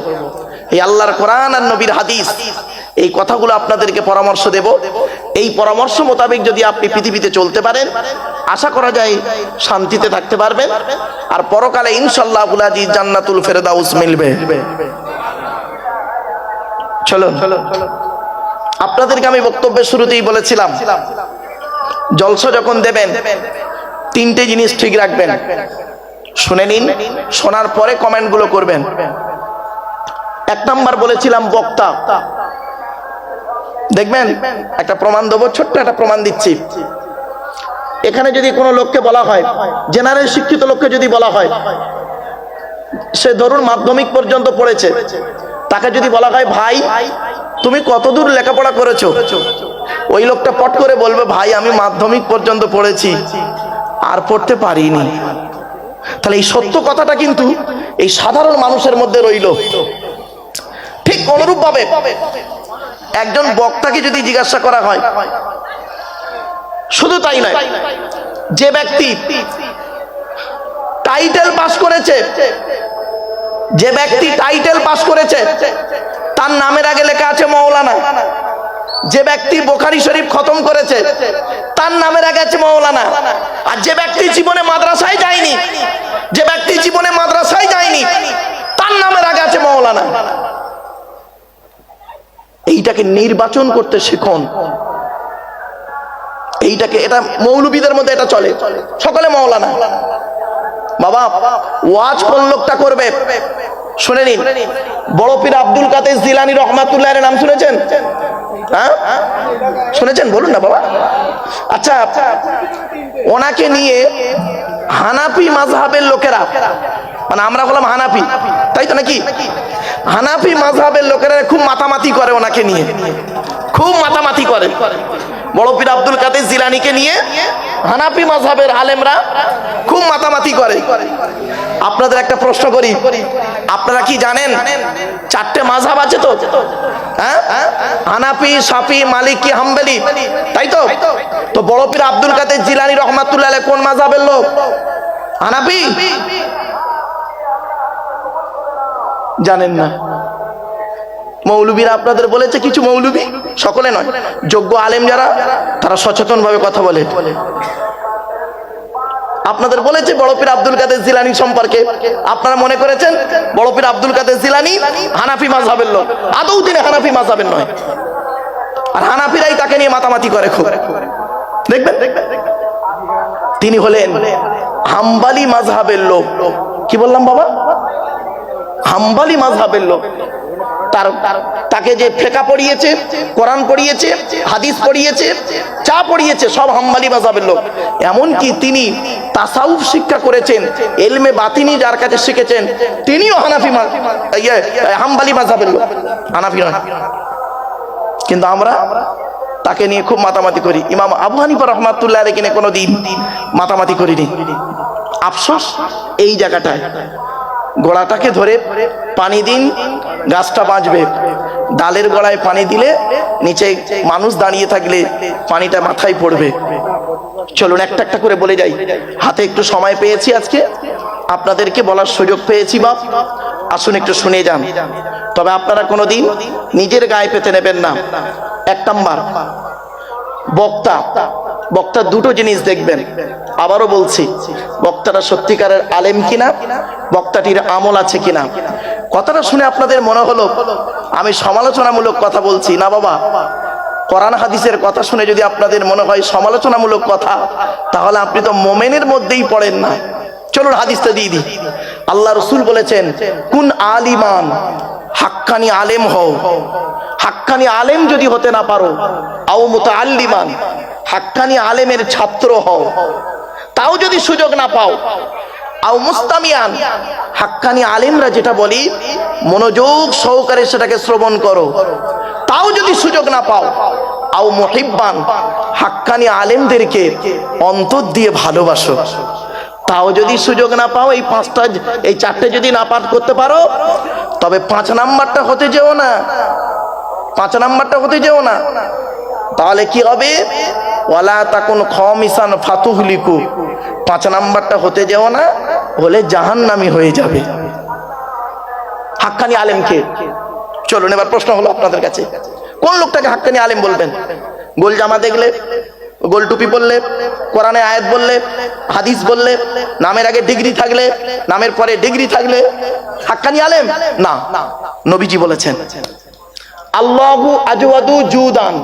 এই আল্লাহর কোরআন আর নবীর হাদিস, এই কথাগুলো আপনাদেরকে পরামর্শ দেব। এই পরামর্শ মোতাবেক যদি আপনি পৃথিবীতে চলতে পারেন, আশা করা যায় শান্তিতে থাকতে পারবেন, আর পরকালে ইনশাআল্লাহ বুলাজি জান্নাতুল ফেরদাউস মিলবে। চলুন, আপনাদেরকে আমি বক্তব্যের শুরুতেই বলেছিলাম, জলসা যখন দেবেন 3টে জিনিস ঠিক রাখবেন। শুনে নিন, শোনার পরে কমেন্টগুলো করবেন। 1 নাম্বার বলেছিলাম বক্তা। দেখবেন, একটা প্রমাণ দেবো, ছোট্ট একটা প্রমাণ দিচ্ছি। এখানে যদি কোনো লোককে বলা হয়, জেনারেল শিক্ষিত লোককে যদি বলা হয়, সে ধরুন মাধ্যমিক পর্যন্ত পড়েছে, তাকে যদি বলা হয় ভাই তুমি কতদূর লেখাপড়া করেছো, ওই লোকটা পট করে বলবে ভাই আমি মাধ্যমিক পর্যন্ত পড়েছি, আর পড়তে পারিনি। তাহলে এই সত্য কথাটা কিন্তু এই সাধারণ মানুষের মধ্যে রইল। ঠিক অনুরূপ ভাবে একজন বক্তাকে যদি জিজ্ঞাসা করা হয়, শুধু তাই নয়, যে ব্যক্তি টাইটেল পাস করেছে, যে ব্যক্তি টাইটেল পাস করেছে তার নামের আগে লেখা আছে মাওলানা। যে ব্যক্তি বুখারী শরীফ খতম করেছে তার নামের আগে আছে মাওলানা। আর যে ব্যক্তি জীবনে মাদ্রাসায় যায়নি, যে ব্যক্তি জীবনে মাদ্রাসায় যায়নি তার নামের আগে আছে মাওলানা। এইটাকে নির্বাচন করতে শিখুন। এইটাকে, এটা মৌলবীদের মধ্যে এটা চলে, সকলে মাওলানা। বাবা, ওয়াজ কোন লোকটা করবে শুনে নিন। বড় পীর আব্দুল কাদের জিলানী রহমাতুল্লাহের নাম শুনেছেন? হ্যাঁ শুনেছেন? বলুন না বাবা। আচ্ছা, ওনাকে নিয়ে হানাফি মাযহাবের লোকেরা, মানে আমরা হলাম হানাফি, তাই তো নাকি? হানাফি মাযহাবের লোকেরা খুব মাতামাতি করে ওনাকে নিয়ে, খুব মাতামাতি করে। বড় পীর আব্দুল কাদের জিলানীকে নিয়ে হানাফি মাযহাবের আলেমরা খুব মাতামাতি করে। আপনাদের একটা প্রশ্ন করি, আপনারা কি জানেন 4টে মাযহাব আছে তো? হ্যাঁ, হানাফি, শাফি, মালিকি, হাম্বলি, তাই তো? তো বড় পীর আব্দুল কাদের জিলানী রহমাতুল্লাহ আলাইহি কোন মাযহাবের লোক? হানাফি? জানেন না? মৌলবীরা আপনাদের বলেছে, কিছু মৌলবী, সকলে নয়, যোগ্য আলেম যারা, তারা সচেতন ভাবে কথা বলে, আপনাদের বলেছে বড় পীর আব্দুল কাদের জিলানী সম্পর্কে। আপনারা মনে করেছেন বড় পীর আব্দুল কাদের জিলানী হানাফি মাযহাবের লোক, আদৌ তিনি হানাফি মাযহাবের নয়। আর হানাফিরাই তাকে নিয়ে মাতামাতি করে খুব। দেখবেন তিনি হলেন হাম্বলি মাযহাবের লোক। কি বললাম বাবা? হাম্বলি মাযহাবের লোক। তাকে যে ফিকহ পড়িয়েছে, কোরআন পড়িয়েছে, হাদিস পড়িয়েছে, যা পড়িয়েছে সব হাম্বলি মাযহাবের লোক। এমনকি তিনি তাসাউফ শিক্ষা করেছেন, ইলমে বাতিনি যার কাছে শিখেছেন, তিনিও হাম্বলি মাযহাবের লোক, হানাফি নয়। কিন্তু আমরা তাকে নিয়ে খুব মাতামাতি করি। ইমাম আবু হানিফা রাহমাতুল্লাহ আলাইহি নিয়ে কোনোদিন মাতামাতি করিনি। আফসোস এই জায়গাটায়, গোড়াটাকে ধরে পানি দিন, গাছটা বাঁচবে। ডালের গোড়ায় পানি দিলে নিচে মানুষ দাঁড়িয়ে থাকলে পানিটা মাথায় পড়বে। চলুন একটা একটা করে বলে যাই, হাতে একটু সময় পেয়েছি আজকে, আপনাদেরকে বলার সুযোগ পেয়েছি। বাপ আসুন একটু শুনে যান, তবে আপনারা কোনোদিন নিজের গায়ে পেতে নেবেন না। 1 নাম্বার, বক্তা দুটো জিনিস দেখবেন। আবারও বলছি, বক্তাটা সত্যিকারের আলেম কিনা, বক্তাটির আমল আছে কিনা। কথাটা শুনে আপনাদের মনে হলো আমি সমালোচনামূলক কথা বলছি। না বাবা, কোরআন হাদিসের কথা শুনে যদি আপনাদের মনে হয় সমালোচনামূলক কথা, তাহলে আপনি তো মোমেনের মধ্যেই পড়েন না। চলুন হাদিসটা দিয়ে দিই। আল্লাহ রসুল বলেছেন, কুন আলিমান, হাক্কানি আলেম হও। হাক্কানি আলেম যদি হতে না পারো, আও মুতাআল্লিমান, হাক্কানি আলেমের ছাত্র হও, তাও যদি সুযোগ না পাও, আও মুস্তামিয়ান, হাক্কানি আলেমরা যেটা বলি মনোযোগ সহকারে সেটাকে শ্রবণ করো, তাও যদি সুযোগ না পাও, আও মুহিব্বান, হাক্কানি আলেমদেরকে অন্তর দিয়ে ভালোবাসো, তাও যদি সুযোগ না পাও, এই চারটে যদি না পাঠ করতে পারো, তবে 5 নাম্বারটা হতে যেও না, 5 নাম্বারটা হতে যেও না। তাহলে কি হবে? ওয়ালা তাকুন খামিসান ফাতুহলিকু, 5 নাম্বারটা হতে যেও না, হলে জাহান্নামী হয়ে যাবে। হাক্কানি আলেমকে, চলুন এবার প্রশ্ন হলো আপনাদের কাছে, কোন লোকটাকে হাক্কানি আলেম বলবেন? গোল জামা দেখলে, গোল টুপি পরলে, কোরআনে আয়াত বললে, হাদিস বললে, নামের আগে ডিগ্রি থাকলে, নামের পরে ডিগ্রি থাকলে হাক্কানি আলেম না। নবীজি বলেছেন, আল্লাহু আজওয়াদু জুদান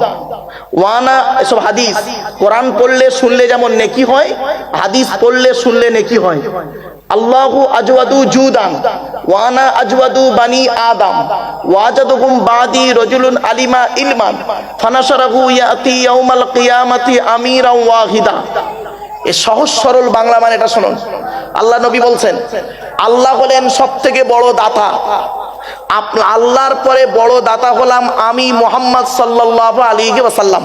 ওয়ানা, এসব হাদিস। কোরআন পড়লে শুনলে যেমন নেকি হয়, হাদিস পড়লে শুনলে নেকি হয়। আল্লাহু আজওয়াদু জুদান ওয়ানা আজওয়াদু বানি আদম ওয়াজাদুকুম বাদি রাজুলুন আলিমা ইলমান ফানাশারাহু ইয়াতি ইয়াউমাল কিয়ামাতি আমিরান ওয়াহিদা। এই সহজ সরল বাংলা মানে এটা শুনুন। আল্লাহ নবী বলছেন, আল্লাহ হলেন সবথেকে বড় দাতা। আল্লাহর পরে বড় দাতা হলাম আমি, মুহাম্মদ সাল্লাল্লাহু আলাইহি ওয়াসাল্লাম।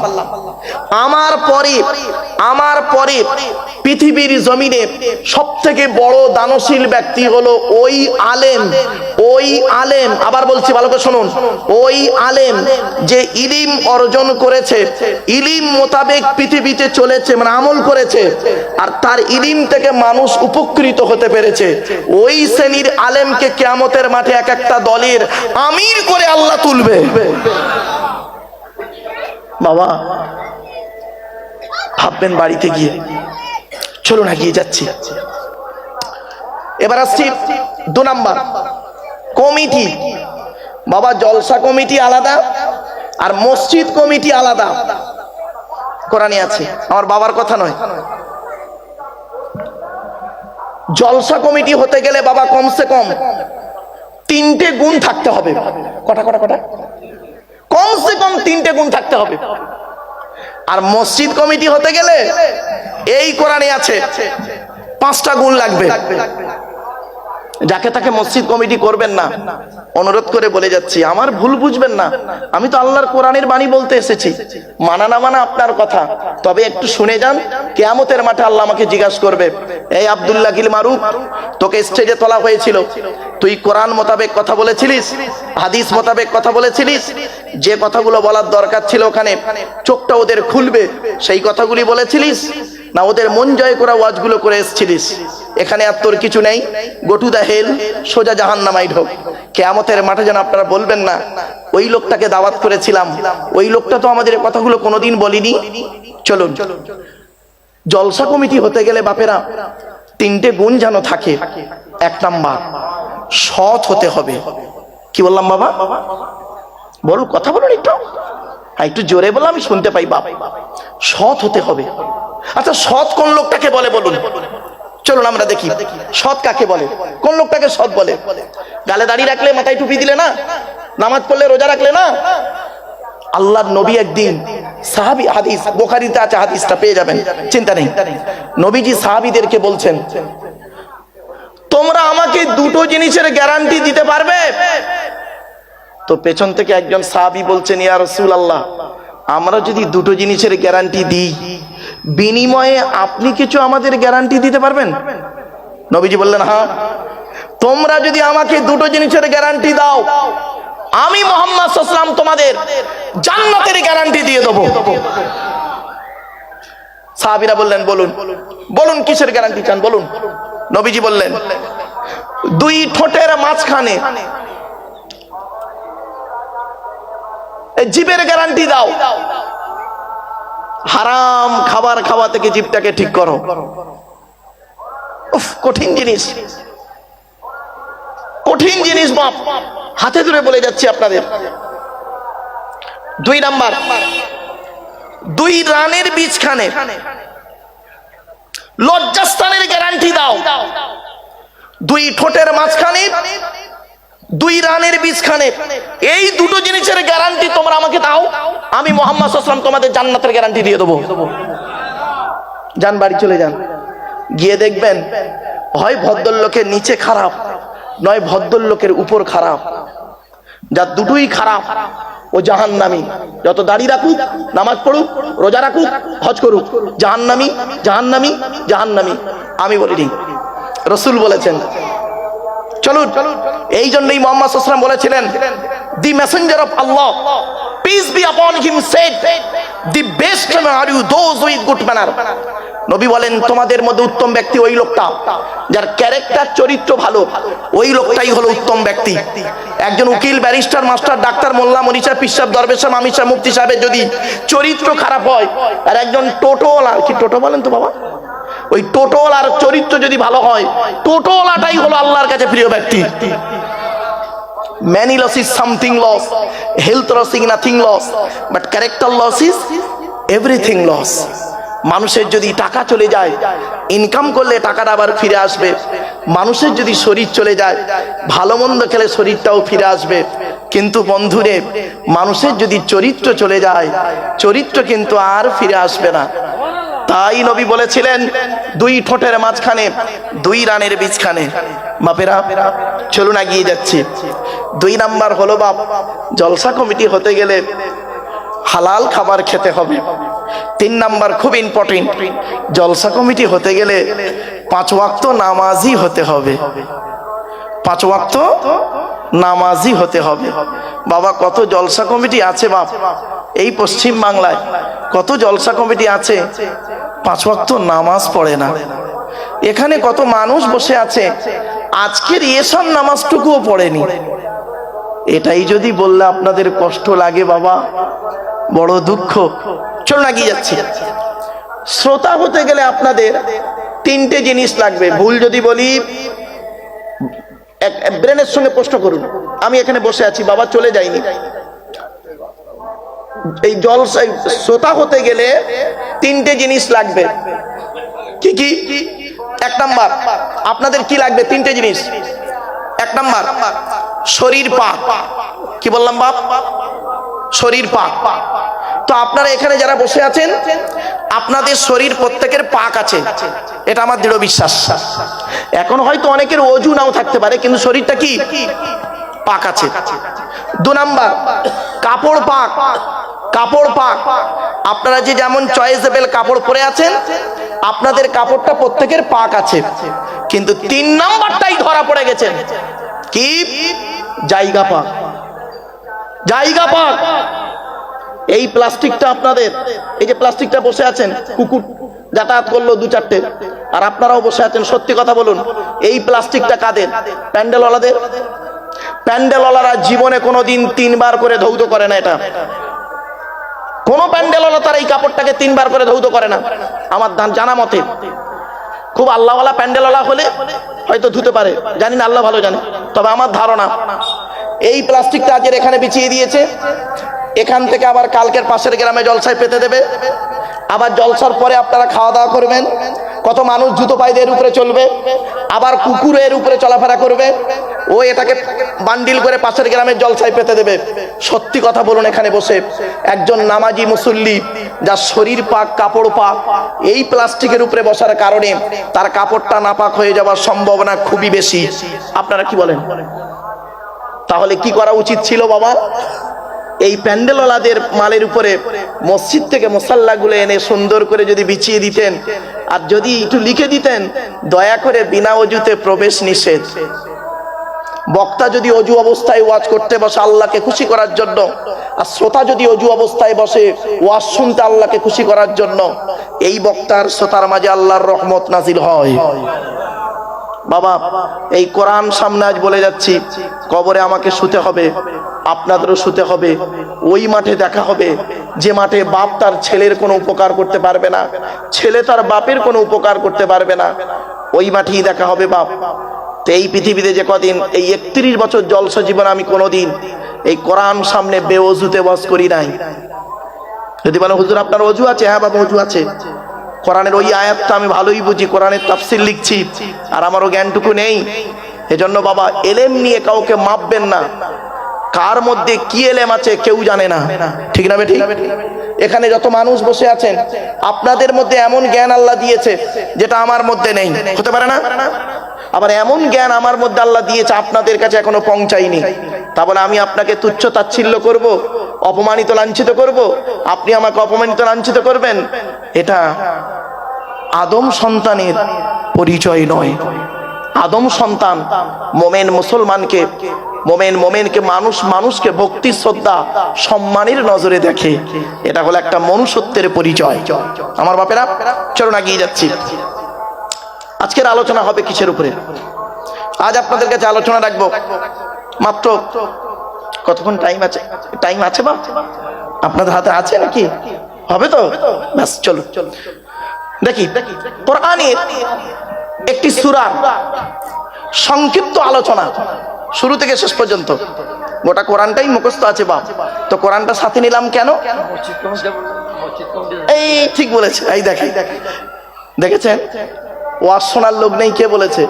আমার পরে পৃথিবীর জমিনে সবথেকে বড় দানশীল ব্যক্তি হলো ওই আলেম, আবার বলছি ভালো করে শুনুন, ওই আলেম যে ইলম অর্জন করেছে, ইলম মোতাবেক পৃথিবীতে চলেছে, মানে আমল করেছে, আর তার ইলম থেকে মানুষ উপকৃত হতে পেরেছে। ওই শ্রেণীর আলেমকে কিয়ামতের মাঠে এক একটা দলের আমির করে আল্লাহ তুলবে। বাবা ভাববেন বাড়িতে গিয়ে। চলুন এগিয়ে যাচ্ছি। এবার আসছি 2 নাম্বার, কমিটি। বাবা জলসা কমিটি আলাদা আর মসজিদ কমিটি আলাদা, কোরআনে আছে, আমার বাবার কথা নয়। জলসা কমিটি হতে গেলে বাবা কমসে কম 3টে গুণ থাকতে হবে। কটা? কমসে কম 3টে গুণ থাকতে হবে। আর মসজিদ কমিটি হতে গেলে এই কোরআনে আছে 5টা গুণ লাগবে। যাকে তাকে মসজিদ কমিটি করবেন না, অনুরোধ করে বলে যাচ্ছি, আমার ভুল বুঝবেন না, আমি তো আল্লাহর কোরআনের বাণী বলতে এসেছি। মানা না মানা আপনার কথা, তবে একটু শুনে যান, কিয়ামতের মাঠে আল্লাহ আমাকে জিজ্ঞাসা করবে, এই আব্দুল্লাহ গিল মারুফ, তোকে স্টেজে তোলা হয়েছিল, তুই কোরআন মোতাবেক কথা বলেছিলিস, হাদিস মোতাবেক কথা বলেছিলিস, যে কথাগুলো বলার দরকার ছিল ওখানে চোখটা ওদের খুলবে সেই কথাগুলি বলেছিলিস, না ওদের মন জয় করা ওয়াজগুলো করে এসেছিলিস? এখানে আর তোর কিছু নেই, গো টু দ্য হেল, সোজা জাহান্নামায় ঢোক। কিয়ামতের মাঠে যেন আপনারা বলবেন না ওই লোকটাকে দাওয়াত করেছিলাম, ওই লোকটা তো আমাদের কথাগুলো কোনোদিন বলিনি। চলুন, জলসা কমিটি হতে গেলে বাপেরা 3টে গুণ যেন থাকে। 1 নাম্বার, সৎ হতে হবে। কি বললাম বাবা? বলুন, কথা বলুন একটু জোরে বলো, আমি শুনতে পাই। বাপ, সৎ হতে হবে। আচ্ছা, সৎ কোন লোকটাকে বলে বলুন? চলুন আমরা দেখি সৎ কাকে বলে, কোন লোকটাকে সৎ বলে। গালে দাড়ি রাখলে, মাথায় টুপি দিলে না, নামাজ পড়লে, রোজা রাখলে না। আল্লাহর নবী একদিন সাহাবী, হাদিস বুখারীতে আছে, হাদিসটা পেয়ে যাবেন, চিন্তা নেই। নবীজি সাহাবীদেরকে বলছেন, তোমরা আমাকে 2টো জিনিসের গ্যারান্টি দিতে পারবে? তো পেছন থেকে একজন সাহাবী বলছেন, ইয়া রাসূলুল্লাহ, আমরা যদি 2টো জিনিসের গ্যারান্টি দিই, বিনিময়ে আপনি কিছু আমাদের গ্যারান্টি দিতে পারবেন? নবীজি বললেন, হ্যাঁ, তোমরা যদি আমাকে 2টো জিনিসের গ্যারান্টি দাও, আমি মুহাম্মদ সাল্লাল্লাহু আলাইহি ওয়াসাল্লাম তোমাদের জান্নাতের গ্যারান্টি দিয়ে দেব। সাহাবীরা বললেন, বলুন কিসের গ্যারান্টি চান বলুন। নবীজি বললেন, 2 ঠোঁটের মাঝখানে জিভের গ্যারান্টি দাও, হারাম খাবার খাওয়া থেকে জিভটাকে ঠিক করো। উফ, কঠিন জিনিস বাপ, হাতে ধরে বলে যাচ্ছি আপনাদের। 2 নাম্বার, 2 রানের বীজখানে লজ্জাস্থানের গ্যারান্টি দাও, দুই ঠোঁটের মাঝখানে, দুই রানের বীজখানে, এই দুটো জিনিসের গ্যারান্টি তোমরা আমাকে দাও, আমি মুহাম্মদ সাল্লাল্লাহু আলাইহি ওয়াসাল্লাম তোমাদের জান্নাতের গ্যারান্টি দিয়ে দেবো। যান বাড়ি চলে যান, গিয়ে দেখবেন হয় ভদ্রলোকের নিচে খারাপ, নয় ভদ্রলোকের উপর খারাপ। যার দুটোই খারাপ ও জাহান্নামী। যত দাড়ি রাখুক, নামাজ পড়ুক, রোজা রাখুক, হজ করুক, জাহান্নামী, জাহান্নামী, জাহান্নামী। আমি বলিনি, রাসূল বলেছেন। চলুন, এই জন্যই মুহাম্মদ সাল্লাল্লাহু আলাইহি ওয়াসাল্লাম বলেছিলেন, the messenger of Allah, peace be upon him, said, the best are you those with good manner. নবী বলেন, তোমাদের মধ্যে উত্তম ব্যক্তি ওই লোকটা যার ক্যারেক্টার, চরিত্র ভালো, ওই লোকটাই হলো উত্তম ব্যক্তি। একজন উকিল, ব্যারিস্টার, মাস্টার, ডাক্তার, মোল্লা, মরিচা, পিসাব, দরবেশ, মামিসা, মুফতি সাহেবের যদি চরিত্র খারাপ হয়, আর একজন টোটোওয়ালা, কি টোটো বলেন তো বাবা, ওই টোটোওয়ালার চরিত্র যদি ভালো হয়, টোটোওয়ালাটাই হলো আল্লাহর কাছে প্রিয় ব্যক্তি। Many loss is something loss, health loss is nothing loss, but character loss is everything loss. মানুষের যদি টাকা চলে যায়, ইনকাম করলে টাকাটা আবার ফিরে আসবে। মানুষের যদি শরীর চলে যায়, ভালো মন্দ খেলে শরীরটাও ফিরে আসবে। কিন্তু বন্ধুরে, মানুষের যদি চরিত্র চলে যায়, চরিত্র কিন্তু আর ফিরে আসবে না। তাই নবী বলেছিলেন, দুই ঠোঁটের মাঝখানে, দুই রানের বীজখানে। বাপেরা চলুন এগিয়ে যাচ্ছি। 2 নাম্বার হলো বাপ, জলসা কমিটি হতে গেলে হালাল খাবার খেতে হবে। 3 নাম্বার খুব ইম্পর্টেন্ট, জলসা কমিটি হতে গেলে 5 ওয়াক্ত নামাজি হতে হবে। 5 ওয়াক্ত নামাজি হতে হবে। বাবা, কত জলসা কমিটি আছে বাপ, এই পশ্চিম বাংলায় কত জলসা কমিটি আছে, 5 ওয়াক্ত নামাজ পড়ে না। এখানে কত মানুষ বসে আছে, আজকের এশার নামাজটুকুও পড়েনি। এটাই যদি বললে আপনাদের কষ্ট লাগে বাবা, বড় দুঃখ। চলুন এগিয়ে যাচ্ছি। শ্রোতা হতে গেলে আপনাদের 3টে জিনিস লাগবে। ভুল যদি বলি ব্রেনের সঙ্গে প্রশ্ন করুন। আমি এখানে বসে আছি, বাবা চলে যাইনি। এই জলসায় শ্রোতা হতে গেলে 3টে জিনিস লাগবে। কি কি? 1 নাম্বার, আপনাদের কি লাগবে? 3টে জিনিস। 1 নাম্বার, শরীর পাক। কি বললাম বাপ? শরীর পাক। তো আপনারা এখানে যারা বসে আছেন, আপনাদের শরীর প্রত্যেকের পাক আছে, এটা আমার দৃঢ় বিশ্বাস। এখন হয়তো অনেকের ওযু নাও থাকতে পারে, কিন্তু শরীরটা কি পাক আছে। 2 নাম্বার, কাপড় পাক। কাপড় পাক, আপনারা যে যেমন চয়েসেবল কাপড় পরে আছেন, আপনাদের কাপড়টা প্রত্যেকের পাক আছে। কিন্তু 3 নাম্বারটাই ধরা পড়ে গেছে, কি? জায়গা পাক। জায়গা পাক। এই প্লাস্টিকটা আপনাদের, এই যে প্লাস্টিকটা বসে আছেন, কুকুর যাতায়াত করলো 2-4টে, আর আপনারাও বসে আছেন, সত্যি কথা বলুন, এই প্লাস্টিকটা কাদের? প্যান্ডেলওয়ালাদের। প্যান্ডেলওয়ালারা জীবনে কোনোদিন 3 বার করে ধৌত করে না। এটা কোন প্যান্ডেলওয়ালা তার এই কাপড়টাকে 3 বার করে ধৌত করে না আমার জানা মতে। খুব আল্লাহওয়ালা প্যান্ডেলওয়ালা হলে হয়তো ধুতে পারে, জানি না, আল্লাহ ভালো জানে। তবে আমার ধারণা, এই প্লাস্টিকটা আজের এখানে বিছিয়ে দিয়েছে, এখান থেকে আবার কালকের পাশের গ্রামে জলসায় পেতে দেবে, আবার জলসার পরে আপনারা খাওয়া দাওয়া করবেন, কত মানুষ জুতো পায়ে এর উপরে চলবে, আবার কুকুর এর উপরে চলাফেরা করবে, ও এটাকে বান্ডিল করে পাশের গ্রামের জলসায় পেতে দেবে। সত্যি কথা বলুন, এখানে বসে একজন নামাজি মুসল্লি যার শরীর পাক, কাপড় পাক, এই প্লাস্টিকের উপরে বসার কারণে তার কাপড়টা নাপাক হয়ে যাওয়ার সম্ভাবনা খুবই বেশি। আপনারা কি বলেন? তাহলে কি করা উচিত ছিল বাবা? এই প্যান্ডেলওয়ালাদের মালের উপরে মসজিদ থেকে মুসাল্লাগুলো এনে সুন্দর করে যদি বিছিয়ে দিতেন, আর যদি একটু লিখে দিতেন, দয়া করে বিনা ওযুতে প্রবেশ নিষেধ। বক্তা যদি অজু অবস্থায় ওয়াজ করতে বসে আল্লাহকে খুশি করার জন্য, আর শ্রোতা যদি অজু অবস্থায় বসে ওয়াজ শুনতে আল্লাহকে খুশি করার জন্য, এই বক্তার শ্রোতার মাঝে আল্লাহর রহমত নাজিল হয়। বাবা, এই কোরআন সামনে আজ বলে যাচ্ছি, কবরে আমাকে শুতে হবে, আপনাদেরও শুতে হবে। ওই মাঠে দেখা হবে যে মাঠে বাপ তার ছেলের কোনো উপকার করতে পারবে না, ছেলে তার বাপের কোনো উপকার করতে পারবে না, ওই মাঠেই দেখা হবে বাপ। তো এই পৃথিবীতে যে কদিন, এই 31 বছর জলসা জীবন, আমি কোনোদিন এই কোরআন সামনে বেওযুতে ওয়াজ করি নাই। যদি বলেন হুজুর আপনার ওযু আছে, হ্যাঁ বাবা ওযু আছে, কোরআনের ওই আয়াতটা আমি ভালোই বুঝি, কোরআনের তাফসীর লিখছি, আর আমারও জ্ঞানটুকু নেই। এজন্য বাবা এলেম নিয়ে কাউকে মাপবেন না। কার মধ্যে কি এলেম আছে কেউ জানে না, ঠিক না বেঠিক? এখানে যত মানুষ বসে আছেন আপনাদের মধ্যে এমন জ্ঞান আল্লাহ দিয়েছে যেটা আমার মধ্যে নেই, হতে পারে না? আবার এমন জ্ঞান আমার মধ্যে আল্লাহ দিয়েছে আপনাদের কাছে এখনো পৌঁছায়নি। তা বলে আমি আপনাকে তুচ্ছ তাচ্ছিল্য করব, অপমানিত লাঞ্ছিত করব, আপনি আমাকে অপমানিত লাঞ্ছিত করবেন? এটা আদম সন্তানের পরিচয় নয়। আদম সন্তান মোমেন মুসলমানকে, মোমেনকে মানুষকে ভক্তি শ্রদ্ধা সম্মানের নজরে দেখে। এটা হলো একটা মনুষ্যত্বের পরিচয়। আমার বাপেরা চলুন এগিয়ে যাচ্ছি। আজকের আলোচনা হবে কিসের উপরে? আজ আপনাদের কাছে আলোচনা রাখবো মাত্র কতক্ষণ টাইম আছে? টাইম আছে বা আপনাদের হাতে আছে নাকি? হবে তো? ব্যাস চলো দেখি কোরআনের একটি সূরা সংক্ষিপ্ত আলোচনা শুরু থেকে শেষ পর্যন্ত। গোটা কোরআনটাই মুখস্থ আছে বাপ, তো কোরআনটা সাথে নিলাম কেন? এই ঠিক বলেছে, এই দেখেছেন ওয়াজ শোনার লোক নেই, কে বলেছে?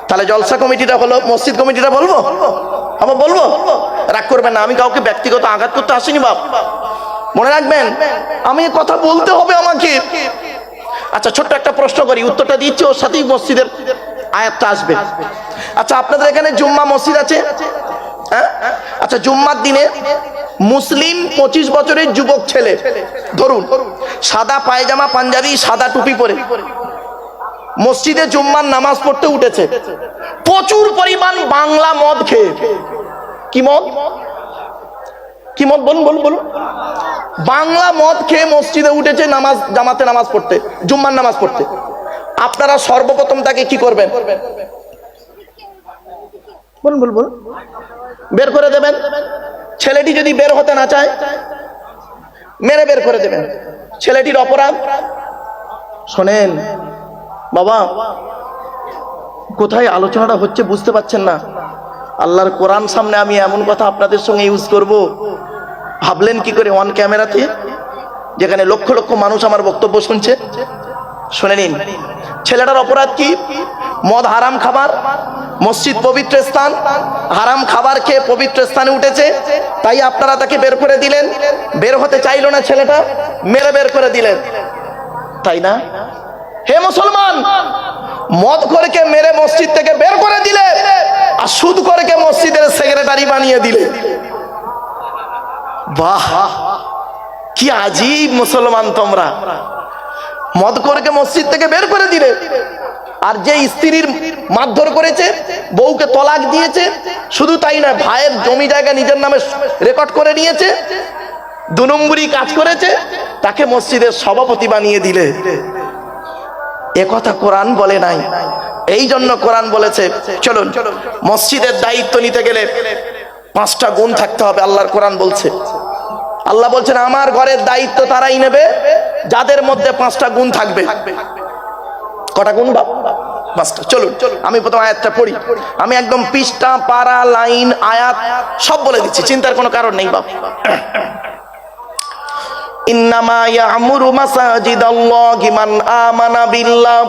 তাহলে জলসা কমিটিটা হলো, মসজিদ কমিটিটা বলবো? আবার বলবো? রাগ করবেন না, আমি কাউকে ব্যক্তিগত আঘাত করতে আসিনি বাপ, মনে রাখবেন আমি কথা বলতে হবে আমাকে। আচ্ছা ছোট্ট একটা প্রশ্ন করি, উত্তরটা দিচ্ছি, ওর সাথেই মসজিদের আয়াতটা আসবে। আচ্ছা আপনাদের এখানে জুম্মা মসজিদ আছে? হ্যাঁ। আচ্ছা জুম্মার দিনে মুসলিম 25 বছরের যুবক ছেলে ধরুন সাদা পায়জামা পাঞ্জাবি সাদা টুপি পরে মসজিদে জুম্মার নামাজ পড়তে উঠেছে, প্রচুর পরিমাণ বাংলা মদ খেয়ে। কি মদ? কি মদ? বলুন। বাংলা মদ খেয়ে মসজিদে উঠেছে নামাজ, জামাতে নামাজ পড়তে, জুম্মার নামাজ পড়তে। আপনারা সর্বপ্রথম তাকে কি করবেন? বলুন। বের করে দেবেন। ছেলেটি যদি বের হতে না চায় মেরে বের করে দেবেন। ছেলেটির অপরাধ। শোনেন বাবা, কোথায় আলোচনাটা হচ্ছে বুঝতে পারছেন না। আল্লাহর কোরআন সামনে আমি এমন কথা আপনাদের সঙ্গে ইউজ করব, ভাবলেন কি করে অন ক্যামেরাতে, যেখানে লক্ষ লক্ষ মানুষ আমার বক্তব্য শুনছে? শুনে নিন। ছেলেটার অপরাধ কি? মদ হারাম খাবার, মসজিদ পবিত্র স্থান, হারাম খাবার খেয়ে পবিত্র স্থানে উঠেছে, তাই আপনারা তাকে বের করে দিলেন। বের হতে চাইলো না ছেলেটা, মেরে বের করে দিলেন, তাই না? হে মুসলমান, মদ খোরকে মেরে মসজিদ থেকে বের করে দিলে আর সুদ খোরকে মসজিদের সেক্রেটারি বানিয়ে দিলে। বাহ, কি আজীব মুসলমান তোমরা! মদ খোরকে মসজিদ থেকে বের করে দিলে, আর যে স্ত্রীর মারধর করেছে, বউকে তলাক দিয়েছে, শুধু তাই না ভাইয়ের জমি জায়গা নিজের নামে রেকর্ড করে নিয়েছে, 2 নম্বরই কাজ করেছে, তাকে মসজিদের সভাপতি বানিয়ে দিলে। একথা কোরআন বলে নাই। এই জন্য কোরআন বলেছে চলুন মসজিদের দায়িত্ব নিতে গেলে 5টা গুণ থাকতে হবে। আল্লাহর কোরআন বলছে, আল্লাহ বলছেন আমার ঘরের দায়িত্ব তারাই নেবে যাদের মধ্যে 5টা গুণ থাকবে। কটা গুণ বাপ? 5টা। চলুন আমি প্রথম আয়াতটা পড়ি। আমি একদম পৃষ্ঠা পারা লাইন আয়াত সব বলে দিচ্ছি, চিন্তার কোনো কারণ নেই বাপ। ইন্নামা ইয়ামুরু মাসাজিদাল্লাহি মান আমানা বিল্লাহ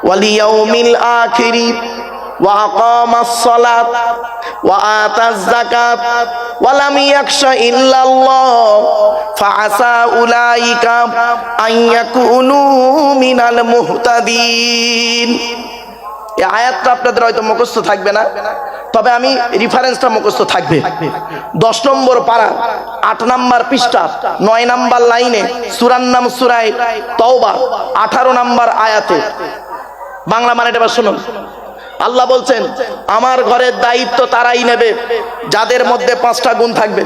ওয়াল ইয়াউমিল আখির ওয়া আকামাস সালাত ওয়া আতাজ যাকাত ওয়া লাম ইয়াখশা ইল্লাল্লাহ ফাআসা উলাইকা আন ইয়াকুনু মিনাল মুহতাদিন। এই আয়াতটা আপনাদের হয়তো মুখস্থ থাকবে না, তবে আমি রেফারেন্সটা মুখস্থ থাকবে। 10 নম্বর পারা 8 নম্বর পৃষ্ঠা 9 নম্বর লাইনে সূরার নাম সূরা তাওবা 18 নম্বর আয়াতে। বাংলা মানেটা এবার শুনুন। আল্লাহ বলছেন আমার ঘরের দায়িত্ব তারাই নেবে যাদের মধ্যে 5টা গুণ থাকবে।